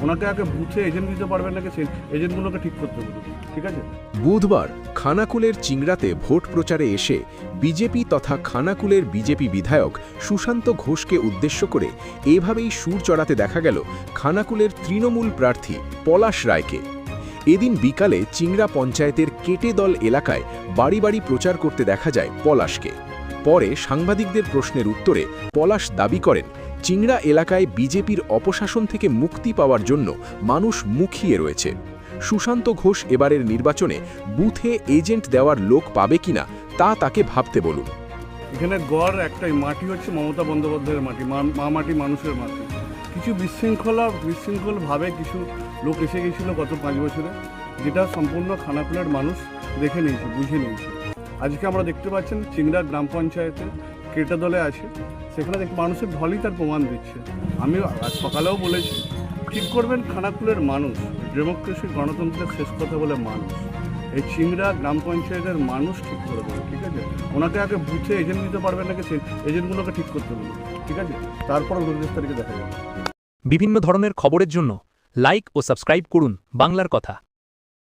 ওনাকে আগে বুথে এজেন্ট দিতে পারবেন নাকি সেই এজেন্টগুলোকে ঠিক করতে বলুন, ঠিক আছে? বুধবার খানাকুলের চিংড়াতে ভোট প্রচারে এসে বিজেপি তথা খানাকুলের বিজেপি বিধায়ক সুশান্ত ঘোষকে উদ্দেশ্য করে এভাবেই সুর চড়াতে দেখা গেল খানাকুলের তৃণমূল প্রার্থী পলাশ রায়কে। এদিন বিকালে চিংড়া পঞ্চায়েতের কেটেদল এলাকায় বাড়ি বাড়ি প্রচার করতে দেখা যায় পলাশকে। পরে সাংবাদিকদের প্রশ্নের উত্তরে পলাশ দাবি করেন, চিংড়া এলাকায় বিজেপির অপশাসন থেকে মুক্তি পাওয়ার জন্য মানুষ মুখিয়ে রয়েছে। সুশান্ত ঘোষ এবারের নির্বাচনে বুথে এজেন্ট দেওয়ার লোক পাবে কিনা তা তাকে ভাবতে বলুন। এখানে গড় একটাই, মাটি হচ্ছে মমতা বন্দ্যোপাধ্যায়ের মাটি, মা মাটি মানুষের মাটি। কিছু বিশৃঙ্খলভাবে কিছু লোক এসে গিয়েছিল গত 5 বছরে, যেটা সম্পূর্ণ খানাকুলের মানুষ দেখে নিয়েছে, বুঝে নিয়েছে। আজকে আমরা দেখতে পাচ্ছেন চিংড়া গ্রাম পঞ্চায়েতে কেটেদলে আছে, সেখানে মানুষের ঢলই তার প্রমাণ দিচ্ছে। আমি আজ সকালেও বলেছি, ঠিক করবেন খানাকুলের মানুষ, ডেমোক্রেসি গণতন্ত্রের শেষ কথা বলে মানুষ। এই চিংড়া গ্রাম পঞ্চায়েতের মানুষ ঠিক করে দেবে, ঠিক আছে? ওনাকে আগে বুথে এজেন্ট দিতে পারবেন নাকি সেই এজেন্টগুলোকে ঠিক করতে বলুন, ঠিক আছে? তারপর 29 তারিখে দেখা যাবে। বিভিন্ন ধরনের খবরের জন্য লাইক ও সাবস্ক্রাইব করুন বাংলার কথা।